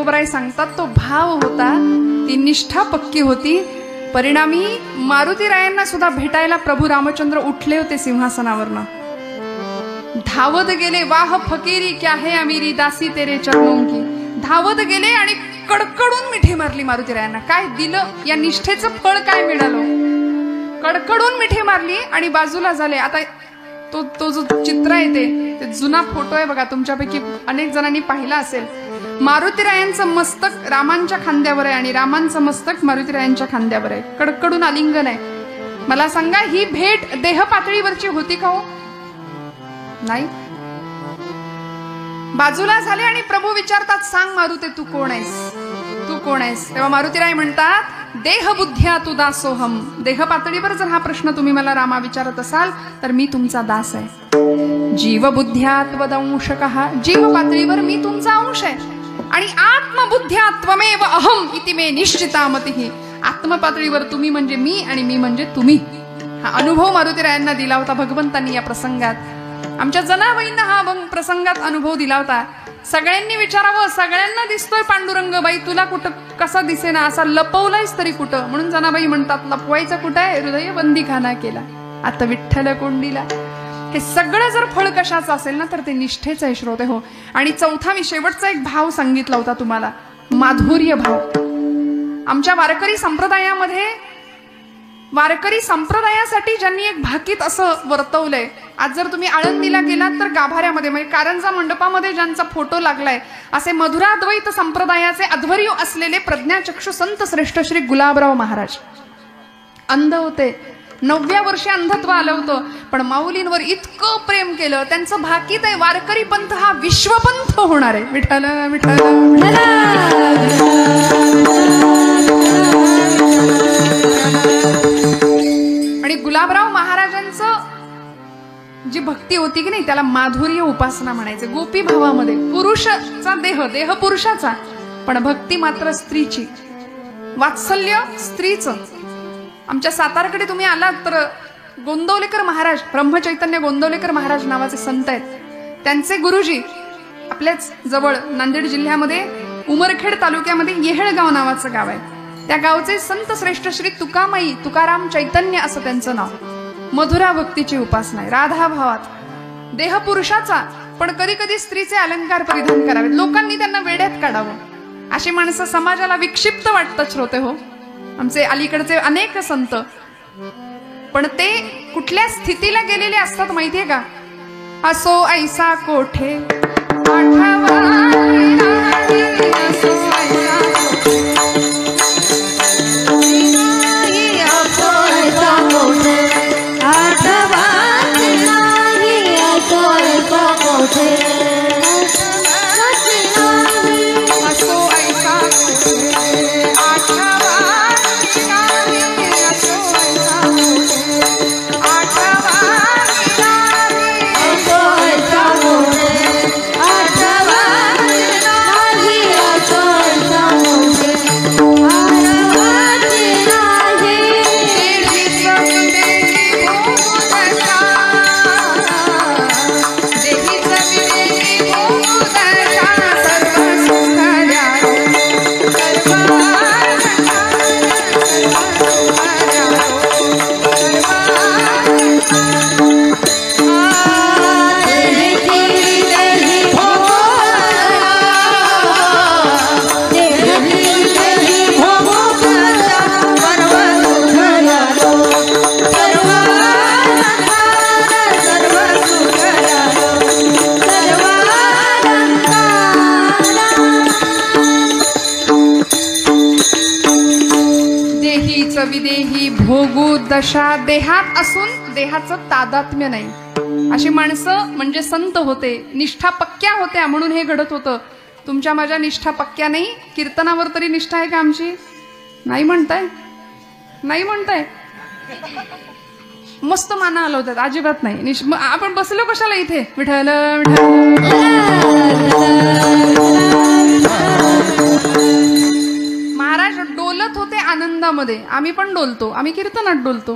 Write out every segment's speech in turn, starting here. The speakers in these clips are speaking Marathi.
तुकोबराय सांगतात तो भाव होता, ती निष्ठा पक्की होती. परिणामी मारुतीरायांना सुद्धा भेटायला प्रभू रामचंद्र उठले होते सिंहासनावरनं. धावत गेले, वाह फकीरी क्या है अमीरी दासी तेरे चरणों की. धावत गेले आणि कडकडून मिठी मारली मारुतीरायांना. काय दिलं या निष्ठेचं फळ काय मिळालं? कडकडून मिठी मारली आणि बाजूला झाले. आता तो जो चित्र आहे ते जुना फोटो आहे बघा, तुमच्यापैकी अनेक जणांनी पाहिला असेल. मारुतीरायांचं मस्तक रामांच्या खांद्यावर आहे आणि रामांचं मस्तक मारुतीरायांच्या खांद्यावर आहे. कडकडून आलिंगन आहे. मला सांगा, ही भेट देह पातळीवरची होती का हो? नाही. बाजूला झाले आणि प्रभू विचारतात, सांग मारुते तू कोण आहेस, तू कोण आहेस? तेव्हा मारुतीराय म्हणतात, देह बुद्ध्या तू दासोहम. देह पातळीवर जर हा प्रश्न तुम्ही मला रामा विचारत असाल तर मी तुमचा दास आहे. जीव बुद्ध्या त्वदंशकः. जीव पातळीवर मी तुमचा अंश आहे आणि आत्मबुद्ध्या त्वमेव अहम इति मे निश्चिता मतिः. आत्मपातळीवर तुम्ही म्हणजे मी आणि मी म्हणजे तुम्ही. हा अनुभव मारुतीरायांना दिला होता भगवंतांनी या प्रसंगात. आमच्या जनाबाईंना हा प्रसंगात अनुभव दिला होता. सगळ्यांनी विचारावं, सगळ्यांना दिसतोय पांडुरंग, बाई तुला कुठं कसा दिसेना, असा लपवलायस तरी कुठं? म्हणून जनाबाई म्हणतात, लपवायचं कुठं आहे, हृदय बंदीखाना केला आता विठ्ठल कोंडीला. हे सगळं जर फळ कशाचं असेल ना तर ते निष्ठेचं आहे श्रोते हो. आणि चौथा मी शेवटचा एक भाव सांगितला होता तुम्हाला, माधुर्य भाव. आमच्या वारकरी संप्रदायासाठी ज्यांनी एक भाकीत असं वर्तवलंय. आज जर तुम्ही आळंदीला गेलात तर गाभाऱ्यामध्ये म्हणजे कारंजा मंडपामध्ये ज्यांचा फोटो लागलाय असे मधुराद्वैत संप्रदायाचे अध्वर्यू असलेले प्रज्ञाचक्षु संत श्रेष्ठ श्री गुलाबराव महाराज अंध होते. 9व्या वर्षी अंधत्व आलं होतं, पण माऊलींवर इतकं प्रेम केलं. त्यांचं भाकीत आहे, वारकरी पंथ हा विश्वपंथ होणार आहे. विठ्ठल विठ्ठल आणि गुलाबराव महाराजांचं जी भक्ती होती की नाही त्याला माधुर्य उपासना म्हणायचे. गोपी भावामध्ये पुरुषाचा देह पुरुषाचा, पण भक्ती मात्र स्त्रीची, वात्सल्य स्त्रीचं. आमच्या सातारकडे तुम्ही आलात तर गोंदवलेकर महाराज, ब्रह्मचैतन्य गोंदवलेकर महाराज नावाचे संत आहेत. त्यांचे गुरुजी आपल्याच जवळ नांदेड जिल्ह्यामध्ये उमरखेड तालुक्यामध्ये येहळगाव नावाचं गाव आहे. त्या गावचे संत श्रेष्ठ श्री तुकामाई तुकाराम चैतन्य असं त्यांचं नाव. मधुरा भक्तीची उपासना आहे, राधा भावात. देह पुरुषाचा, पण कधी कधी स्त्रीचे अलंकार परिधान करावेत. लोकांनी त्यांना वेड्यात काढावं. अशी माणसं समाजाला विक्षिप्त वाटतात श्रोते हो, आमचे अलीकडचे अनेक संत. पण ते कुठल्या स्थितीला गेलेले असतात माहितीये का? असो ऐसा कोठे विदेही भोगू दशा. देहात असून देहाचं तादात्म्य नाही, अशी माणसं म्हणजे संत होते. निष्ठा पक्क्या होत्या म्हणून हे घडत होतं. तुमच्या माझ्या निष्ठा पक्क्या नाही. कीर्तनावर तरी निष्ठा आहे का आमची? नाही म्हणताय, नाही म्हणताय. मस्त माना हलवतात, अजिबात नाही. आपण बसलो कशाला इथे? विठ्ठल महाराज डोलत होते आनंदामध्ये. आम्ही पण डोलतो, आम्ही कीर्तनात डोलतो.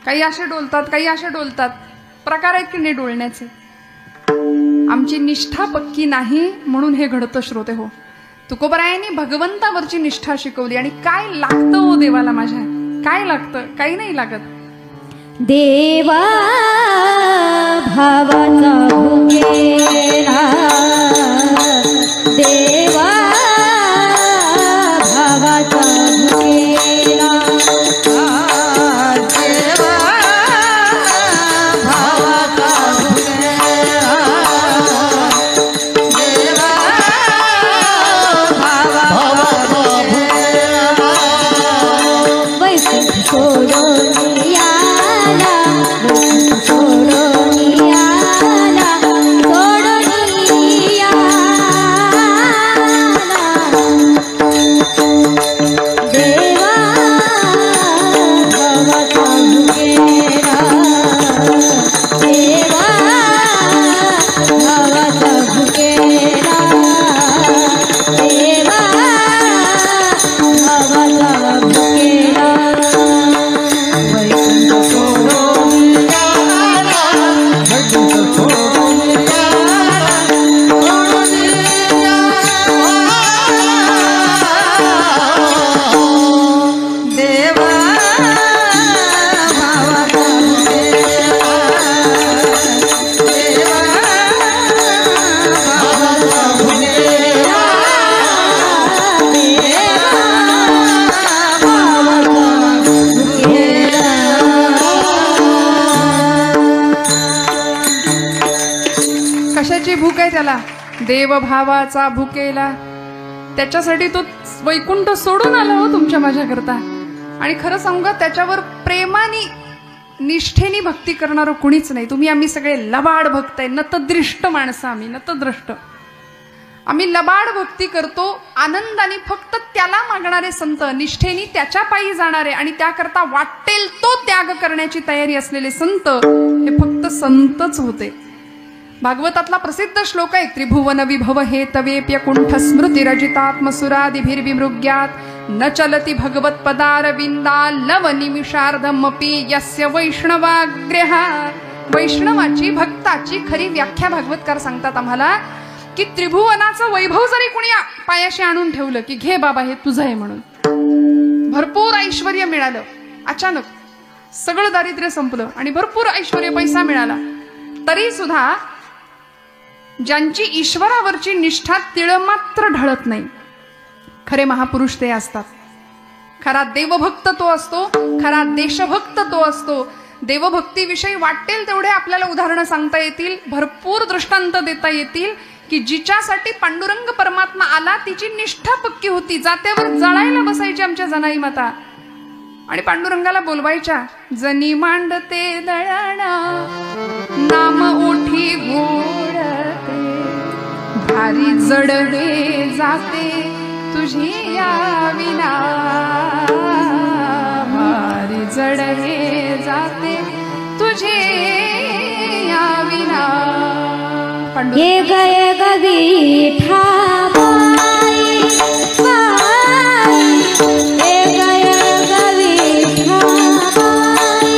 काही असे डोलतात, काही असे डोलतात. प्रकार आहेत की नाही डोलण्याचे. आमची निष्ठा पक्की नाही म्हणून हे घडतं श्रोते हो. तुकोबरायांनी भगवंतावरची निष्ठा शिकवली. आणि काय लागतं हो देवाला माझ्या, काय लागतं? काही नाही लागत. देवा भावाचा भुकेला, देवा भावाचा भुकेला, देवा भावाचा भुकेला, देवा भावाचा भुकेला, वैकुंठ सोडून याला, वैकुंठ सोडून याला, सोडून याला, देवा भावाचा भुकेला, देवा भावाचा भुकेला, देवा भावाचा भुकेला, वैकुंठ सोडून याला, वैकुंठ सोडून याला, सोडून याला, देवा भावाचा भुकेला, देवा भावाचा भुकेला, देवा भावाचा भुकेला. कशाची भूक आहे त्याला? देवभावाचा भुकेला. त्याच्यासाठी तो वैकुंठ सोडून आला हो तुमच्या माझ्या करता. आणि खरं सांगू का, त्याच्यावर प्रेमाने निष्ठेने भक्ती करणारं कुणीच नाही. आम्ही सगळे लबाड भक्त आहे, नतदृष्ट माणसं, आम्ही नतदृष्ट. आम्ही लबाड भक्ती करतो आनंदाने. फक्त त्याला मागणारे संत, निष्ठेने त्याच्या पायी जाणारे आणि त्याकरता वाटेल तो त्याग करण्याची तयारी असलेले संत, हे फक्त संतच होते. भागवतातला प्रसिद्ध श्लोक आहे, त्रिभुवन विभव हे तवेप्य कुंठ स्मृतिरजितात्मसुरादिभिर्विमृग्यात न चलति भगवत पदारविंदा लव निमिषार्धमपि यस्य वैष्णवाग्रहा. वैष्णवाची, भक्ताची खरी व्याख्या भागवतकार सांगतात आम्हाला की त्रिभुवनाचं वैभव जरी कुणी पायाशी आणून ठेवलं की घे बाबा हे तुझं आहे म्हणून, भरपूर ऐश्वर्य मिळालं, अचानक सगळं दारिद्र्य संपलं आणि भरपूर ऐश्वर्य पैसा मिळाला, तरी सुद्धा ज्यांची ईश्वरावरची निष्ठा तिळमात्र ढळत नाही, खरे महापुरुष ते असतात. खरा देवभक्त तो असतो, खरा देशभक्त तो असतो. देवभक्तीविषयी वाटेल तेवढे आपल्याला उदाहरणं सांगता येतील, भरपूर दृष्टांत देता येतील की जिच्यासाठी पांडुरंग परमात्मा आला तिची निष्ठा पक्की होती. जात्यावर जळायला बसायची आमच्या जनाई माता आणि पांडुरंगाला बोलवायच्या, जनी मांडते दळणा नाम ओठी घोडते, भारी जडवे जाते तुझी या विना, भारी जडवे जाते तुझे या विना. ये गए गवीठा बाई बाई, ये गए गवीठा बाई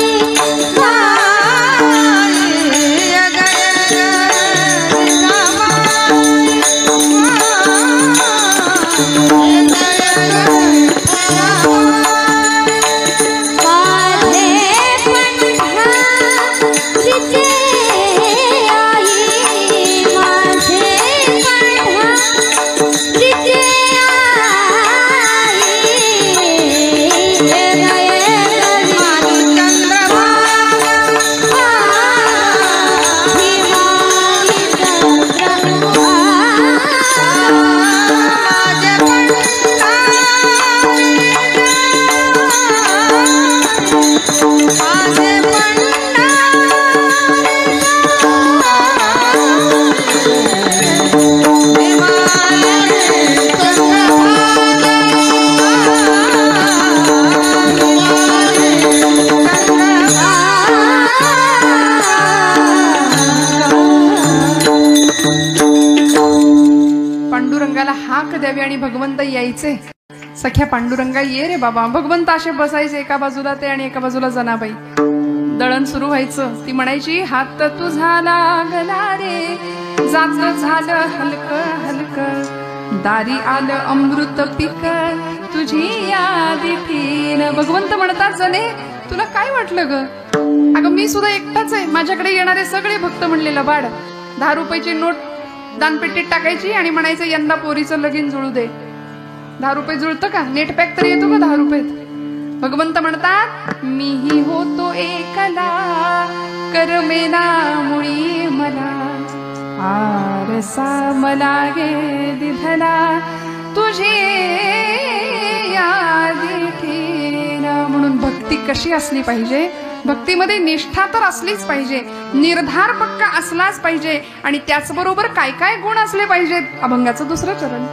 बाई, ये गए गवीठा बाई बाई, ये गए गवीठा बाई. माझे पंढरीचे द्यावी आणि भगवंत यायचे. सख्या पांडुरंगा ये रे बाबा. भगवंत असे बसायचे, एका बाजूला ते आणि एका बाजूला जनाबाई. दळण सुरू व्हायचं, ती म्हणायची, हात तुझा लागला रे, जात झालं हलक हलक, दारी आलं अमृत पिक तुझी यादी ठेन. भगवंत म्हणतात जणे तुला काय वाटलं ग? अगं मी सुद्धा एकटाच आहे. माझ्याकडे येणारे सगळे भक्त म्हणले लबाड. 10 रुपयाची नोट दानपेटीत टाकायची आणि म्हणायचं यंदा पोरीचं लगीन जुळू दे. 10 रुपये जुळतं का? नेट पॅक तरी येतो का 10 रुपयात? भगवंत म्हणतात मीही होतो एकला करमेना मुळी मला आरसा मला गे दिधना तुझी यादी ठेना. म्हणून भक्ती कशी असली पाहिजे? भक्तीमध्ये निष्ठा तर असलीच पाहिजे, निर्धार पक्का असलाच पाहिजे आणि त्याचबरोबर काय काय गुण असले पाहिजेत. अभंगाचं 2रं चरण.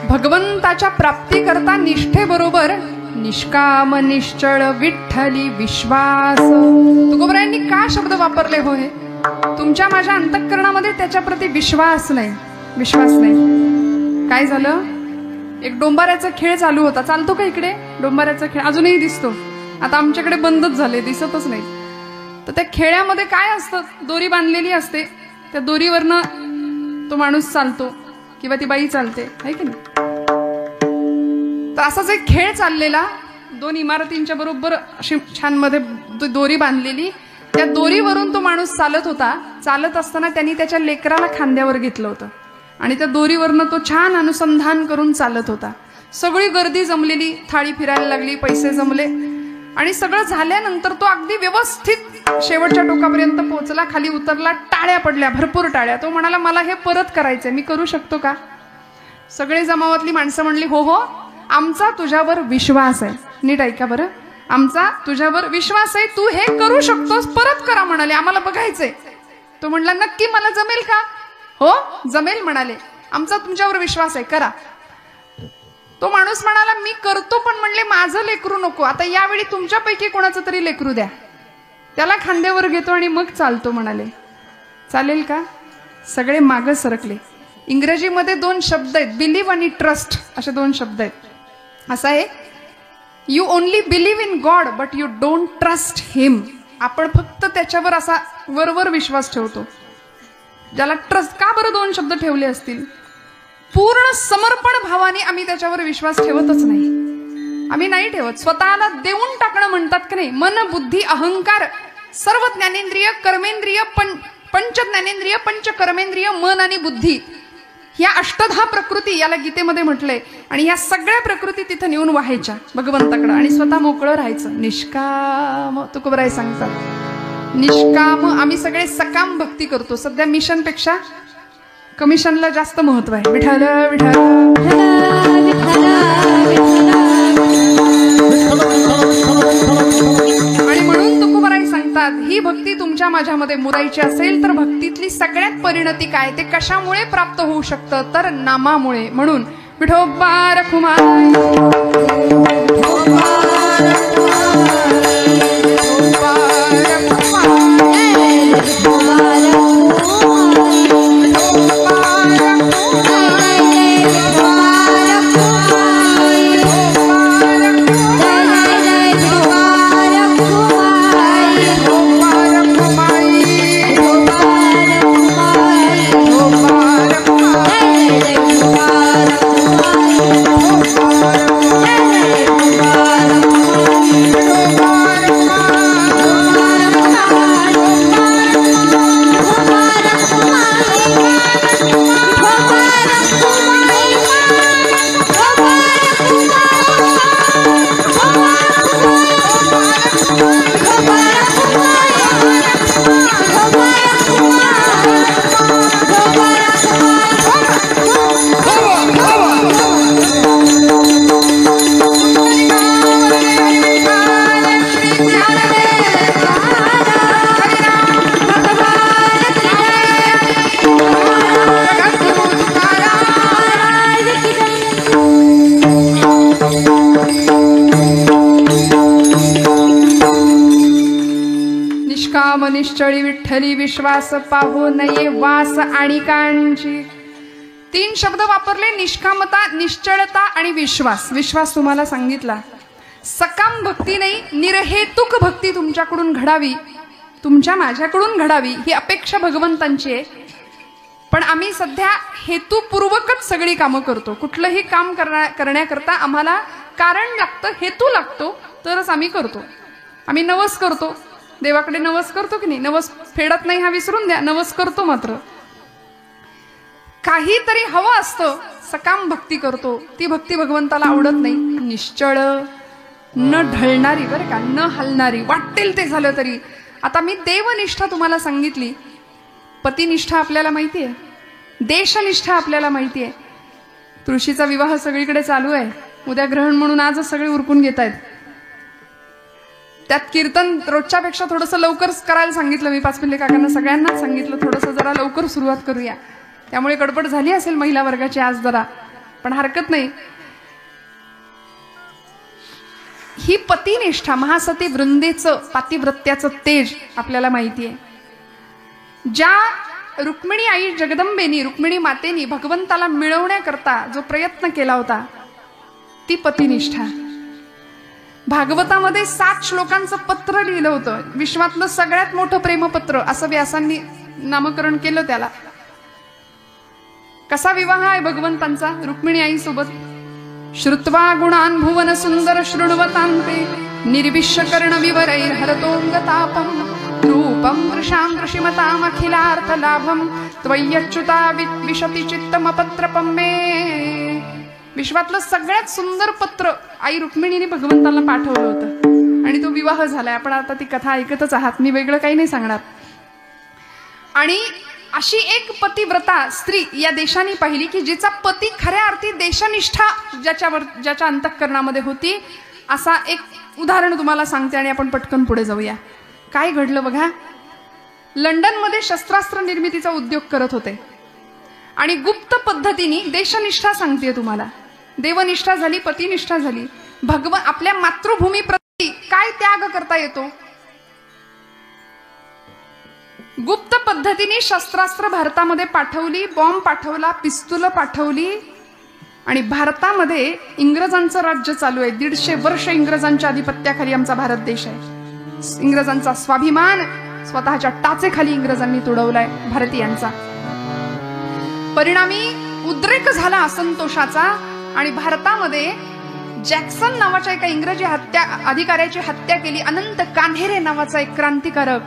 भगवंताच्या प्राप्तीकरता निष्ठेबरोबर निष्काम निश्चळ विठ्ठली विश्वास. तुकोबरायांनी का शब्द वापरले हो? हे तुमच्या माझ्या अंतःकरणामध्ये त्याच्याप्रती विश्वास नाही. विश्वास नाही. काय झालं? एक डोंबाऱ्याचा खेळ चालू होता. चालतो का इकडे डोंबाऱ्याचा खेळ? अजूनही दिसतो. आता आमच्याकडे बंदच झाले, दिसतच नाही. तर त्या खेळामध्ये काय असतं? दोरी बांधलेली असते. त्या दोरीवरनं तो माणूस चालतो किंवा ती बाई चालते, आहे की नाही? तर असाच एक खेळ चाललेला. 2 इमारतींच्या बरोबर अशी छान मध्ये दोरी बांधलेली. त्या दोरीवरून तो माणूस चालत होता. चालत असताना त्यांनी त्याच्या लेकराला खांद्यावर घेतलं होतं आणि त्या दोरीवरनं तो छान अनुसंधान करून चालत होता. सगळी गर्दी जमलेली, थाळी फिरायला लागली, पैसे जमले आणि सगळं झाल्यानंतर तो अगदी व्यवस्थित शेवटच्या टोकापर्यंत पोहोचला. खाली उतरला, टाळ्या पडल्या, भरपूर टाळ्या. तो म्हणाला मला हे परत करायचंय, मी करू शकतो का? सगळे जमावातली माणसं म्हणली हो हो, आमचा तुझ्यावर विश्वास आहे. नीट ऐका बरं, आमचा तुझ्यावर विश्वास आहे, तू हे करू शकतोस, परत करा म्हणाले, आम्हाला बघायचंय. तो म्हणला नक्की मला जमेल का? हो जमेल म्हणाले, आमचा तुमच्यावर विश्वास आहे, करा. तो माणूस म्हणाला मी करतो, पण म्हणले माझं लेकरू नको, आता यावेळी तुमच्यापैकी कोणाचं तरी लेकरू द्या, त्याला खांद्यावर घेतो आणि मग चालतो म्हणाले. चालेल का? सगळे मागं सरकले. इंग्रजीमध्ये 2 शब्द आहेत, बिलीव्ह आणि ट्रस्ट असे 2 शब्द आहेत. असं आहे, you only believe in God but you don't trust him. आपण फक्त त्याच्यावर असा वरवर विश्वास ठेवतो. ज्याला ट्रस्ट, का बरं 2 शब्द ठेवले असतील? पूर्ण समर्पण भावाने आम्ही त्याच्यावर विश्वास ठेवतच नाही. आम्ही नाही ठेवत. स्वतःला देऊन टाकणं म्हणतात की नाही, मन बुद्धी अहंकार सर्व ज्ञानेंद्रिय कर्मेंद्रिय पंच ज्ञानेंद्रिय पंच कर्मेंद्रिय मन आणि बुद्धी, ह्या 8 प्रकृती याला गीतेमध्ये म्हटलंय. आणि ह्या सगळ्या प्रकृती तिथं नेऊन वाहायच्या भगवंताकडं आणि स्वतः मोकळं राहायचं. निष्काम तुकोबराय सांगतात. निष्काम. आम्ही सगळे सकाम भक्ती करतो. सध्या मिशनपेक्षा कमिशनला जास्त महत्व आहे. विठ्ठल विठ्ठल आणि म्हणून तुकोबराय सांगतात, ही भक्ती तुमच्या माझ्यामध्ये मुरायची असेल तर भक्तीतली सगळ्यात परिणती काय, ते कशामुळे प्राप्त होऊ शकतं, तर नामामुळे. म्हणून विठोबा रखुमाई निश्चळी विठ्ठली विश्वास पाहू नये वास आणि कांची. 3 शब्द वापरले, निष्कामता, निश्चळता आणि विश्वास. विश्वास तुम्हाला सांगितला. सकाम भक्ती नाही, निरहेतुक भक्ती तुमच्याकडून घडावी, तुमच्या माझ्याकडून घडावी ही अपेक्षा भगवंतांची आहे. पण आम्ही सध्या हेतुपूर्वकच सगळी कामं करतो. कुठलंही काम करण्याकरता आम्हाला कारण लागतं, हेतू लागतो, तरच आम्ही करतो. आम्ही नवस करतो, देवाकडे नवस करतो की नाही, नवस फेडत नाही हा विसरून द्या, नवस करतो. मात्र काहीतरी हवं असतं, सकाम भक्ती करतो. ती भक्ती भगवंताला आवडत नाही. निश्चळ, न ढळणारी, बरं का, न हलणारी, वाटेल ते झालं तरी. आता मी देवनिष्ठा तुम्हाला सांगितली, पतिनिष्ठा आपल्याला माहिती आहे, देशनिष्ठा आपल्याला माहिती आहे. तुळशीचा विवाह सगळीकडे चालू आहे. उद्या ग्रहण म्हणून आजच सगळे उरकून घेत आहेत. त्यात कीर्तन रोजच्या पेक्षा थोडंसं लवकर करायला सांगितलं मी. पाचपिल्ले काकांना सगळ्यांनाच सांगितलं थोडंसं जरा लवकर सुरुवात करूया. त्यामुळे गडबड झाली असेल महिला वर्गाची आज जरा, पण हरकत नाही. ही पतिनिष्ठा, महासती वृंदेचं पातिव्रत्याचं तेज आपल्याला माहिती आहे. ज्या रुक्मिणी आई जगदंबेनी, रुक्मिणी मातेनी भगवंताला मिळवण्याकरता जो प्रयत्न केला होता, ती पतिनिष्ठा. भागवतामध्ये 7 श्लोकांचं पत्र लिहिलं होतं. विश्वातलं सगळ्यात मोठं प्रेमपत्र असं व्यासांनी नामकरण केलं त्याला. कसा विवाह आहे भगवंतांचा रुक्मिणी आई सोबत. श्रुत्वा गुणान भुवन सुंदर शृण्वतांते निर्विश्य कर्ण विवरैर हरतोंगतापम रूपम वृषां ऋषिमताम अखिलार्थ लाभम त्वय्यच्युता विशति चित्तमपत्रपम मे. विश्वातलं सगळ्यात सुंदर पत्र आई रुक्मिणीने भगवंताला पाठवलं होतं आणि तो विवाह झालाय. आपण आता ती कथा ऐकतच आहात, मी वेगळं काही नाही सांगणार. आणि अशी एक पतिव्रता स्त्री या देशाने पाहिली की जिचा पती खऱ्या अर्थी देशनिष्ठा ज्याच्या अंतःकरणामध्ये होती. असा एक उदाहरण तुम्हाला सांगते आणि आपण पटकन पुढे जाऊया. काय घडलं बघा. लंडनमध्ये शस्त्रास्त्र निर्मितीचा उद्योग करत होते आणि गुप्त पद्धतीने देशनिष्ठा सांगते तुम्हाला. देवनिष्ठा झाली, पतिनिष्ठा झाली. आपल्या मातृभूमी प्रती काय त्याग करता येतो. गुप्त पद्धतीने शस्त्रास्त्र भारतामध्ये पाठवली, बॉम्ब पाठवला, पिस्तूल पाठवली आणि भारतामध्ये इंग्रजांचं राज्य चालू आहे. 150 वर्ष इंग्रजांच्या आधिपत्याखाली आमचा भारत देश आहे. इंग्रजांचा स्वाभिमान स्वतःच्या टाचेखाली इंग्रजांनी तुडवलाय भारतीयांचा. परिणामी उद्रेक झाला असंतोषाचा आणि भारतामध्ये जॅक्सन नावाच्या एका इंग्रजी अधिकाऱ्याची हत्या केली. अनंत कान्हेरे नावाचा एक क्रांतिकारक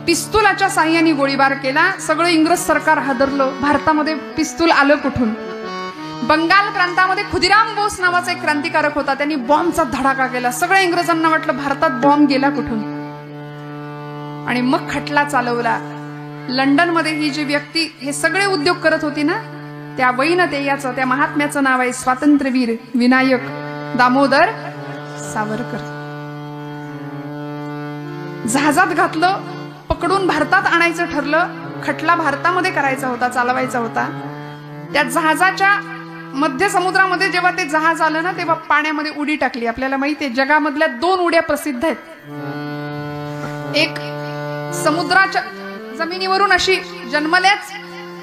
पिस्तुलाच्या साह्याने गोळीबार केला. सगळं इंग्रज सरकार हादरलं. भारतामध्ये पिस्तूल आलं कुठून? बंगाल प्रांतामध्ये खुदिराम बोस नावाचा एक क्रांतिकारक होता. त्यांनी बॉम्बचा धडाका केला. सगळ्या इंग्रजांना वाटलं भारतात बॉम्ब गेला कुठून आणि मग खटला चालवला. लंडन मध्ये ही जी व्यक्ती हे सगळे उद्योग करत होती ना, त्या वैनतेयाचं, त्या महात्म्याचं नाव आहे स्वातंत्र्यवीर विनायक दामोदर सावरकर. जहाजात घातलं, पकडून भारतात आणायचं ठरलं. खटला भारतामध्ये करायचा होता, चालवायचा होता. त्या जहाजाच्या मध्य समुद्रामध्ये जेव्हा ते जहाज आलं ना, तेव्हा पाण्यामध्ये उडी टाकली. आपल्याला माहिती आहे जगामधल्या 2 उड्या प्रसिद्ध आहेत. एक समुद्राच्या जमिनीवरून अशी जन्मल्याच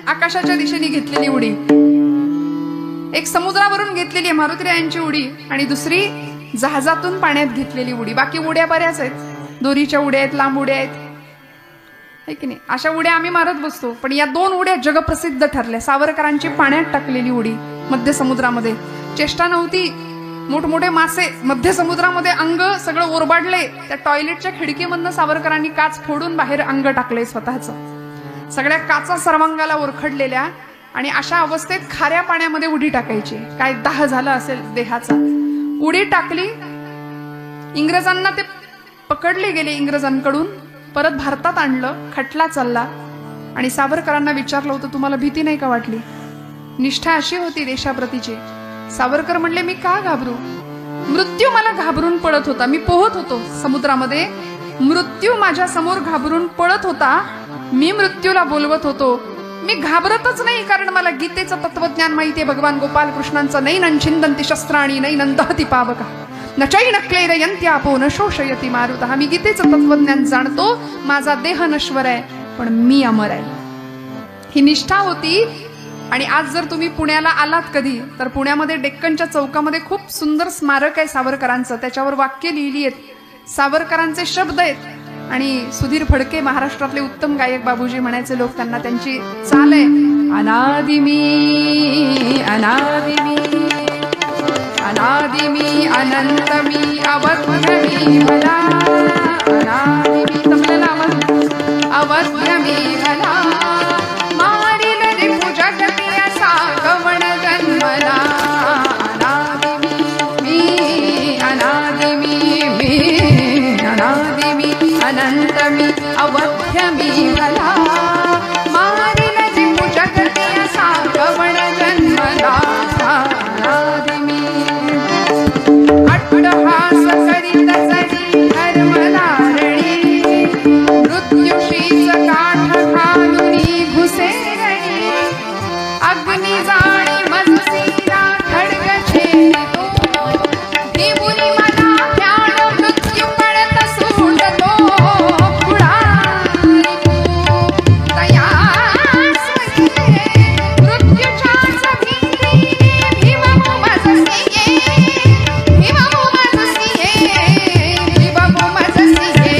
आकाशाच्या दिशेने घेतलेली उडी, एक समुद्रावरून घेतलेली मारुतीरायांची उडी आणि दुसरी जहाजातून पाण्यात घेतलेली उडी. बाकी उड्या बऱ्याच आहेत, दोरीच्या उड्या आहेत, लांब उड्या आहेत, है की नाही? अशा उड्या आम्ही मारत बसतो. पण या 2 उड्या जगप्रसिद्ध ठरल्या. सावरकरांची पाण्यात टाकलेली उडी मध्य समुद्रामध्ये. चेष्टा नव्हती. मोठमोठे मासे मध्य समुद्रामध्ये, अंग सगळं ओरबाडले. त्या टॉयलेटच्या खिडकीमधनं सावरकरांनी काच फोडून बाहेर अंग टाकले स्वतःच. सगळ्या काचा सर्वांगाला ओरखडलेल्या आणि अशा अवस्थेत खाऱ्या पाण्यामध्ये उडी टाकायची. काय दाह झाला असेल देहाचा. उडी टाकली. इंग्रजांना ते पकडले गेले. इंग्रजांकडून परत भारतात आणलं. खटला चालला आणि सावरकरांना विचारलं होतं, तुम्हाला भीती नाही का वाटली? निष्ठा अशी होती देशाप्रतीची. सावरकर म्हणले, मी का घाबरू? मृत्यू मला घाबरून पळत होता. मी पोहत होतो समुद्रामध्ये, मृत्यू माझ्या समोर घाबरून पळत होता. मी मृत्यूला बोलवत होतो. मी घाबरतच नाही, कारण मला गीतेचं तत्वज्ञान माहितीये. भगवान गोपाल कृष्णांचं नैनं छिंदन्ति शस्त्राणि नैनं दहति पावकः न चैन क्लेदयन्त्यापो न शोषयति मारुतः. मी गीतेचं तत्वज्ञान जाणतो. माझा देह नश्वर आहे पण मी अमर आहे. ही निष्ठा होती. आणि आज जर तुम्ही पुण्याला आलात कधी, तर पुण्यामध्ये डेक्कनच्या चौकामध्ये खूप सुंदर स्मारक आहे सावरकरांचं. त्याच्यावर वाक्य लिहिली आहेत, सावरकरांचे शब्द आहेत. आणि सुधीर फडके महाराष्ट्रातले उत्तम गायक बाबूजी म्हणायचे लोक, त्यांना त्यांची चाल आहे, अनादिमी अनादिमी अनादिमी अनंतमी अवध्यमी भला अनादिमी. तबल्याला अवध्यमी भला मारिल रे पूजा जगती असा गवण जन्मला. अनादिमी मी अनादिमी मी अनादिमी अनंतमी अवध्यमी भला मारिल रे पूजा जगती असा गवण जन्मला. अनादिमी अट्टहास करीत जरी धर्मधारणी मृत्यूशीच काठ घालुनी घुसेरणी अग्नी जाणी मजसीरा खड्ग छेदितो देऊनी मला ध्यान मृत्यू पडत सुटतो पुढारितो तयास मृत्यूच्याच भीतीने भीमो मजसिये भीमो मजसिये भीमो मजसिये.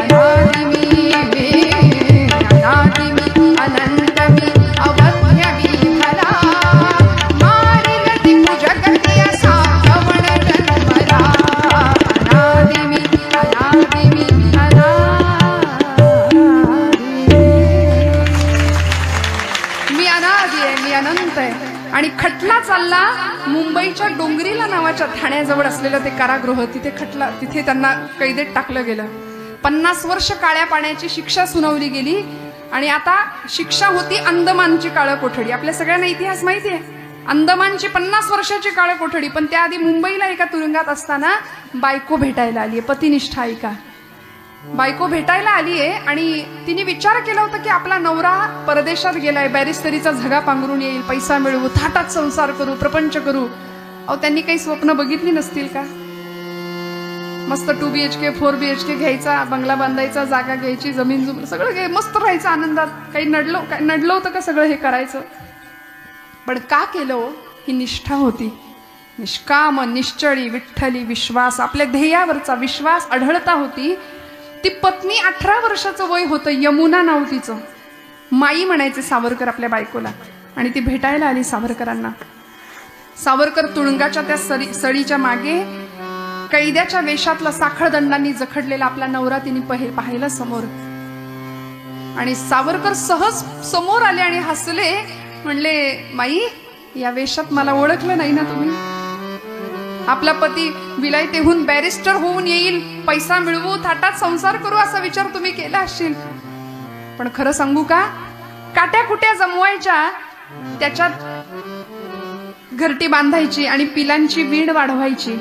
अनादिमी अनादिमी अनंतमी अवध्यमी भला मारिल दिपु जगती असा गवण जन्मला. अनादिमी अनादिमी अनादिमी. मी अनादि आहे, मी अनंत आहे. आणि खटला चालला मुंबईच्या डोंगरीला नावाच्या ठाण्याजवळ असलेलं ते कारागृह. तिथे खटला, तिथे त्यांना कैदेत टाकलं गेलं. 50 वर्ष काळ्या पाण्याची शिक्षा सुनावली गेली. आणि आता शिक्षा होती अंदमानची काळं कोठडी. आपल्या सगळ्यांना इतिहास माहिती आहे. अंदमानची 50 वर्षाची काळं कोठडी. पण त्याआधी मुंबईला एका तुरुंगात असताना बायको भेटायला आली आहे. पतिनिष्ठा ऐका. बायको भेटायला आली आहे आणि तिने विचार केला होता की आपला नवरा परदेशात गेलाय, बॅरिस्टरीचा झगा पांघरून येईल, पैसा मिळवू, थाटात संसार करू, प्रपंच करू. अहो त्यांनी काही स्वप्न बघितली नसतील का? मस्त 2 BHK 4 BHK घ्यायचा, बंगला बांधायचा, जागा घ्यायची, जमीन सगळं मस्त राहायचं आनंदात. काही नडलं होतं का सगळं हे करायचं? पण का केलं? ही निष्ठा होती. निष्काम निश्चळी विठ्ठली विश्वास. आपल्या ध्येयावरचा विश्वास आढळता होती. ती पत्नी 18 वर्षाचं वय होतं. यमुना नाव तिचं. माई म्हणायचे सावरकर आपल्या बायकोला. आणि ती भेटायला आली सावरकरांना. सावरकर तुरुंगाच्या त्या सळीच्या मागे कैद्याच्या वेशातला साखळदंडांनी जखडलेला आपला नवरा तिने पाहिलं समोर. आणि सावरकर सहज समोर आले आणि हसले. म्हणले, माई, या वेशात मला ओळखलं नाही ना तुम्ही? आपला पती विलायतेहून बॅरिस्टर होऊन येईल, पैसा मिळवू, थाटात संसार करू असा विचार तुम्ही केला असशील. पण खरं सांगू का, काट्या कुट्या जमवायच्या, त्याच्यात घरटी बांधायची आणि पिलांची वीण वाढवायची.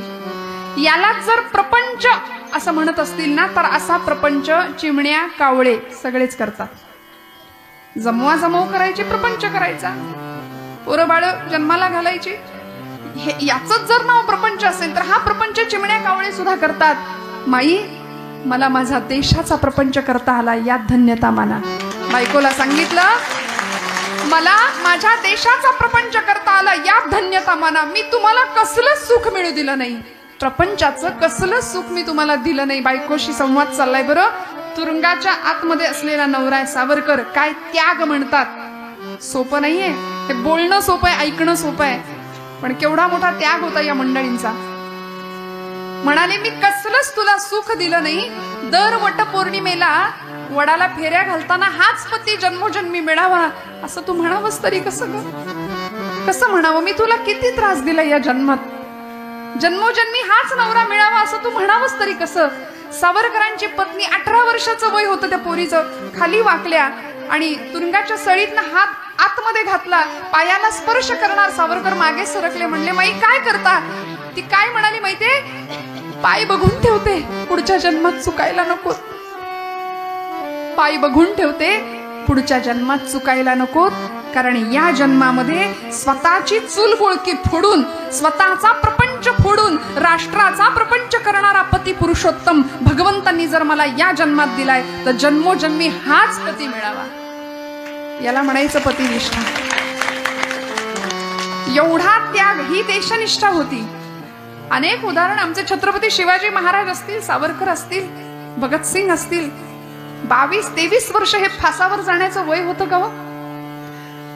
याला जर प्रपंच असं म्हणत असतील ना, तर असा प्रपंच चिमण्या कावळे सगळेच करतात. जमवाजमव करायची, प्रपंच करायचा, पोरं बाळ जन्माला घालायची. याच जर नाव प्रपंच असेल तर हा प्रपंच चिमण्या कावळे सुद्धा करतात. माई, मला माझा देशाचा प्रपंच करता आला, यात धन्यता माना. बायकोला सांगितलं, मला माझ्या देशाचा प्रपंच करता आला, यात धन्यता माना. मी तुम्हाला कसलं सुख मिळू दिलं नाही, प्रपंचाचं कसलं सुख मी तुम्हाला दिलं नाही. बायकोशी संवाद चाललाय. बरं, तुरुंगाच्या आतमध्ये असलेला नवरा आहे सावरकर. काय त्याग म्हणतात, सोपं नाहीये. हे बोलणं सोपं आहे, ऐकणं सोपं आहे, पण केवढा मोठा त्याग होता या मंडळींचा. म्हणाले, मी कसलंच तुला सुख दिलं नाही. दर वटपौर्णिमेला वडाला फेऱ्या घालताना हाच पती जन्मोजन्मी मिळावा असं तू म्हणावंस तरी कसं ग? कसं म्हणावं? मी तुला किती त्रास दिला या जन्मात, जन्मोजन्मी हाच नवरा मिळावा असं तू म्हणावंस तरी कसं? सावरकरांची पत्नी 18 वर्षाचं वय होतं त्या पोरीचं. खाली वाकल्या आणि तुरुंगाच्या सळीतनं हात आतमध्ये घातला. पायाला स्पर्श करणार सावरकर मागे सरकले. म्हणले, माई काय करता? ती काय म्हणाली माहितीये? पाय बघून ठेवते, पुढच्या जन्मात चुकायला नको. पाय बघून ठेवते, पुढच्या जन्मात चुकायला नको. कारण या जन्मामध्ये स्वतःची चूलबुळकी फोडून, स्वतःचा प्रपंच फोडून राष्ट्राचा प्रपंच करणारा पती पुरुषोत्तम भगवंतांनी जर मला या जन्मात दिलाय, तर जन्मोजन्मी हाच पती मिळावा. याला म्हणायचं पतिनिष्ठा. एवढा त्याग, ही देशनिष्ठा होती. अनेक उदाहरण आमचे छत्रपती शिवाजी महाराज असतील, सावरकर असतील, भगतसिंग असतील. 22-23 वर्ष हे फासावर जाण्याचं वय होतं का?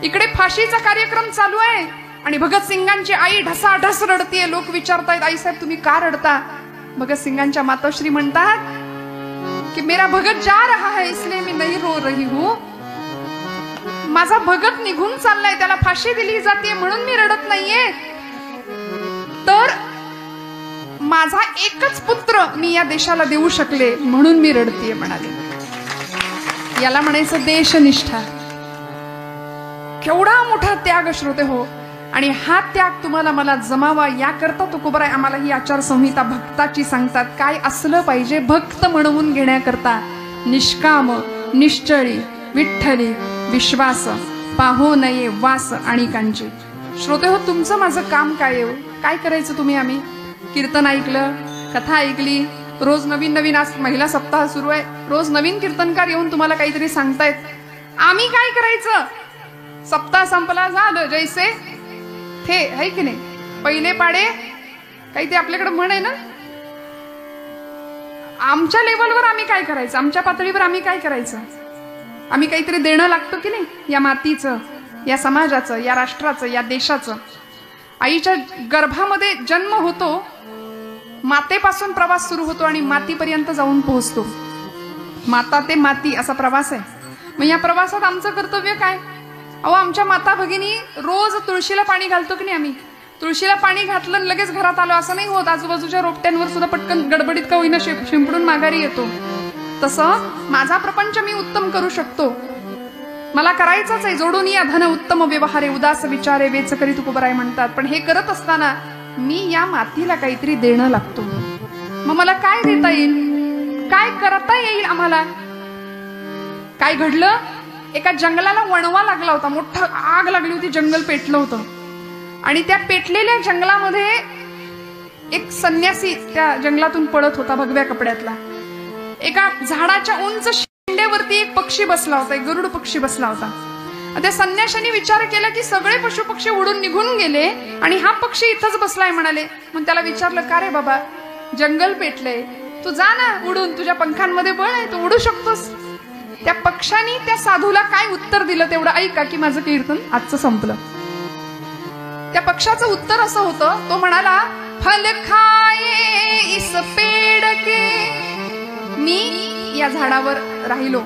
इकडे फाशीचा कार्यक्रम चालू आहे आणि भगतसिंगांची आई ढसाढस रडतीये. लोक विचारतायत, आई साहेब तुम्ही का रडता? भगतसिंगांच्या मातोश्री म्हणतात की मेरा भगत जा रहा है इसलिए मैं नहीं रो रही हूं. माझा भगत निघून चाललाय, त्याला फाशी दिली जाते म्हणून मी रडत नाहीये. तर माझा एकच पुत्र मी या देशाला देऊ शकले म्हणून मी रडतीये म्हणाले. याला म्हणायचं देशनिष्ठा. केवढा मोठा त्याग श्रोते हो. आणि हा त्याग तुम्हाला मला जमावा याकरता तुकोबराय आम्हाला ही आचारसंहिता भक्ताची सांगतात. काय असलं पाहिजे भक्त म्हणवून घेण्याकरता? निष्काम निश्चळी विठ्ठली विश्वास, पाहो नये वास अणिकांची. श्रोते हो, तुमचं माझं काम काय आहे? काय करायचं तुम्ही? आम्ही कीर्तन ऐकलं, कथा ऐकली, रोज नवीन नवीन, आज महिला सप्ताह सुरू आहे, रोज नवीन कीर्तनकार येऊन तुम्हाला काहीतरी सांगतायत. आम्ही काय करायचं? सप्ताह संपला, झालं जैसे थे, है की नाही? पहिले पाडे काही ते आपल्याकडे म्हण आहे ना. आमच्या लेवलवर आम्ही काय करायचं? आमच्या पातळीवर आम्ही काय करायचं? आम्ही काहीतरी देणं लागतं की नाही या मातीचं, या समाजाचं, या राष्ट्राचं, या देशाचं. आईच्या गर्भामध्ये जन्म होतो, मातेपासून प्रवास सुरू होतो आणि मातीपर्यंत जाऊन पोहोचतो. माता ते माती असा प्रवास आहे. मग या प्रवासात आमचं कर्तव्य काय? अहो, आमच्या माता भगिनी रोज तुळशीला पाणी घालतो की नाही आम्ही? तुळशीला पाणी घातलं लगेच घरात आलो असं नाही होत. आजूबाजूच्या रोपट्यांवर सुद्धा पटकन गडबडीत का होईना शिंपडून माघारी येतो. तसं माझा प्रपंच मी उत्तम करू शकतो. मला करायचंच आहे. जोडून या धन उत्तम व्यवहारे, उदास विचारे वेच करी तुकोबराय म्हणतात. पण हे करत असताना मी या मातीला काहीतरी देणं लागतो. मग मला काय देता येईल? काय करता येईल आम्हाला? काय घडलं? एका जंगलाला वणवा लागला होता, मोठं आग लागली होती, जंगल पेटलं होतं. आणि त्या पेटलेल्या जंगलामध्ये एक संन्यासी त्या जंगलातून पळत होता भगव्या कपड्यातला. एका झाडाच्या उंच शेंड्यावरती एक पक्षी बसला होता, एक गरुड पक्षी बसला होता. त्या संन्याशाने विचार केला की सगळे पशु पक्षी उडून निघून गेले आणि हा पक्षी इथंच बसलाय म्हणाले. मग त्याला विचारलं, का रे बाबा, जंगल पेटलंय, तू जा ना उडून, तुझ्या पंखांमध्ये बळ आहे, तू उडू शकतोस. त्या पक्षाने त्या साधूला काय उत्तर दिलं तेवढं ऐका की माझं कीर्तन आजचं संपलं. त्या पक्षाचं उत्तर असं होतं, तो म्हणाला, फल खाये इस पेड़ के, मी या झाडावर राहिलो,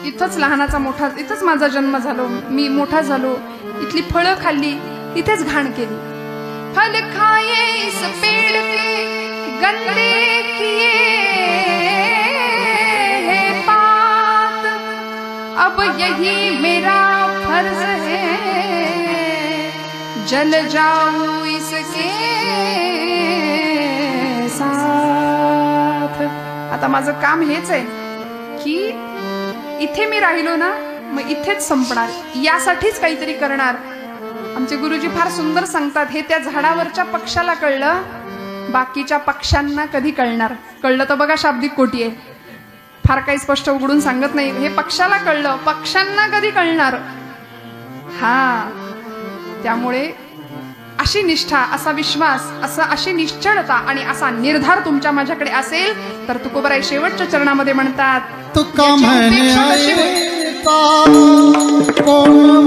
इथंच लहानाचा मोठा, इथंच माझा जन्म झालो, मी मोठा झालो, इथली फळं खाल्ली, इथेच घाण केली. फल खाये इस पेड़ के गंदे किए है पात, अब यही मेरा फर्ज है, जल जाऊं इसके साथ. आता माझं काम हेच आहे की इथे मी राहिलो ना, मग इथेच संपणार, यासाठीच काहीतरी करणार. आमचे गुरुजी फार सुंदर सांगतात, हे त्या झाडावरच्या पक्षाला कळलं, बाकीच्या पक्ष्यांना कधी कळणार. कळलं तर बघा शाब्दिक कोटी आहे, फार काही स्पष्ट उघडून सांगत नाही. हे पक्षाला कळलं, पक्ष्यांना कधी कळणार. हा, त्यामुळे अशी निष्ठा, असा विश्वास, अशी निश्चळता आणि असा निर्धार तुमच्या माझ्याकडे असेल तर तुकोबराय शेवटच्या चरणामध्ये म्हणतात, तुका म्हणे कोण